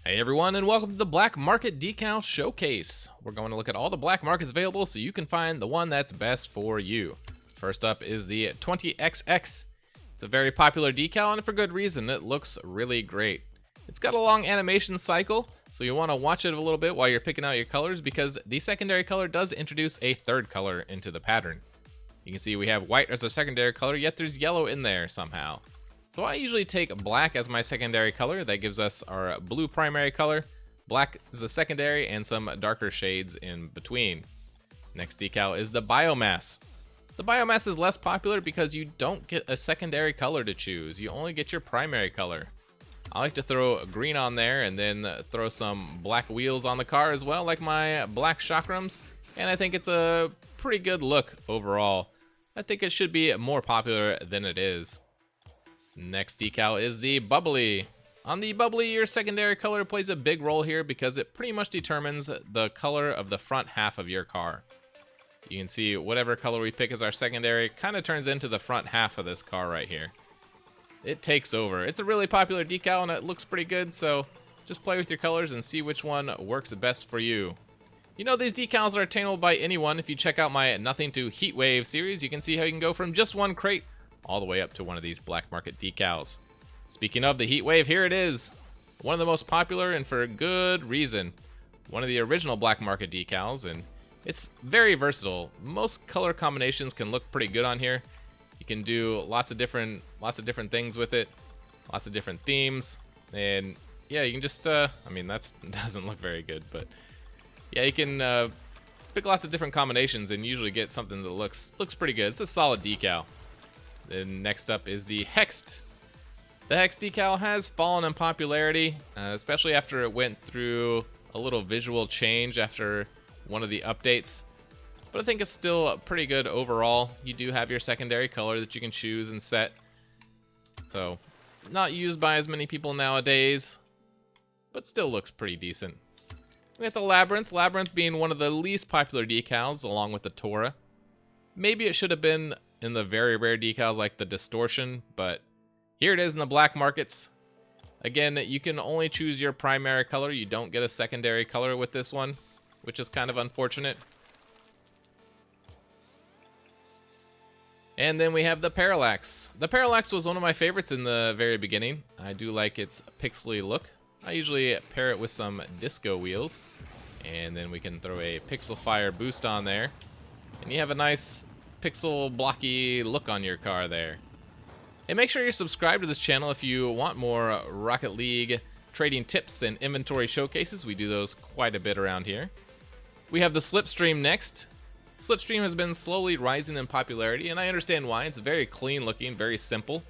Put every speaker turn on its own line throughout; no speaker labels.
Hey everyone, and welcome to the Black Market Decal Showcase. We're going to look at all the black markets available so you can find the one that's best for you. First up is the 20XX. It's a very popular decal, and for good reason. It looks really great. It's got a long animation cycle, so you want to watch it a little bit while you're picking out your colors because the secondary color does introduce a third color into the pattern. You can see we have white as our secondary color, yet there's yellow in there somehow. So I usually take black as my secondary color. That gives us our blue primary color. Black is the secondary and some darker shades in between. Next decal is the Biomass. The Biomass is less popular because you don't get a secondary color to choose. You only get your primary color. I like to throw green on there and then throw some black wheels on the car as well, like my black chakrams. And I think it's a pretty good look overall. I think it should be more popular than it is. Next decal is the Bubbly. On the Bubbly, your secondary color plays a big role here because it pretty much determines the color of the front half of your car. You can see whatever color we pick as our secondary kind of turns into the front half of this car right here. It takes over. It's a really popular decal and it looks pretty good, so just play with your colors and see which one works best for you. You know, these decals are attainable by anyone. If you check out my Nothing to Heatwave series, you can see how you can go from just one crate all the way up to one of these black market decals. Speaking of the Heatwave, here it is. One of the most popular and for good reason. One of the original black market decals, and it's very versatile. Most color combinations can look pretty good on here. You can do lots of different things with it, lots of different themes, and yeah, you can just I mean, that doesn't look very good, but yeah, you can pick lots of different combinations and usually get something that looks pretty good. It's a solid decal. Then next up is the Hexed. The Hexed decal has fallen in popularity, especially after it went through a little visual change after one of the updates. But I think it's still pretty good overall. You do have your secondary color that you can choose and set. So, not used by as many people nowadays, but still looks pretty decent. We got the Labyrinth. Labyrinth being one of the least popular decals along with the Tora. Maybe it should have been in the very rare decals like the Distortion, but here it is in the black markets. Again, you can only choose your primary color. You don't get a secondary color with this one, which is kind of unfortunate. And then we have the Parallax. The Parallax was one of my favorites in the very beginning. I do like its pixely look. I usually pair it with some disco wheels, and then we can throw a Pixel Fire boost on there, and you have a nice pixel blocky look on your car there. And make sure you're subscribed to this channel if you want more Rocket League trading tips and inventory showcases. We do those quite a bit around here. We have the Slipstream next. Slipstream has been slowly rising in popularity, and I understand why. It's very clean looking, very simple.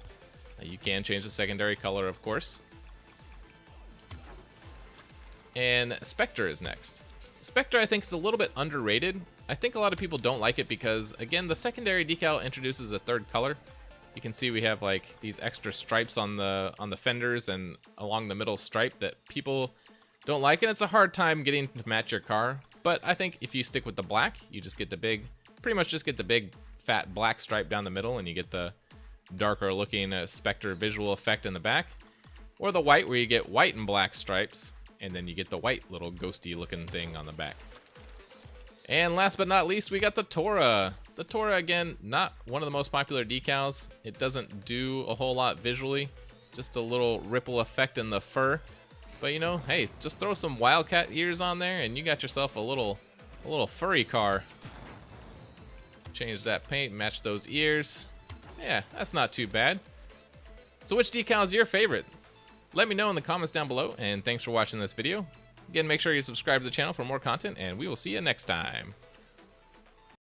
You can change the secondary color, of course. And Spectre is next. Spectre, I think, is a little bit underrated. I think a lot of people don't like it because, again, the secondary decal introduces a third color. You can see we have like these extra stripes on the fenders and along the middle stripe that people don't like, and it's a hard time getting to match your car. But I think if you stick with the black, you just get the pretty much just get the big fat black stripe down the middle, and you get the darker looking Spectre visual effect in the back. Or the white, where you get white and black stripes, and then you get the white little ghosty looking thing on the back. And last but not least, we got the Tora. The Tora, again, not one of the most popular decals. It doesn't do a whole lot visually, just a little ripple effect in the fur. But you know, hey, just throw some Wildcat ears on there and you got yourself a little furry car. Change that paint, match those ears. Yeah, that's not too bad. So which decal is your favorite? Let me know in the comments down below, and thanks for watching this video. Again, make sure you subscribe to the channel for more content, and we will see you next time.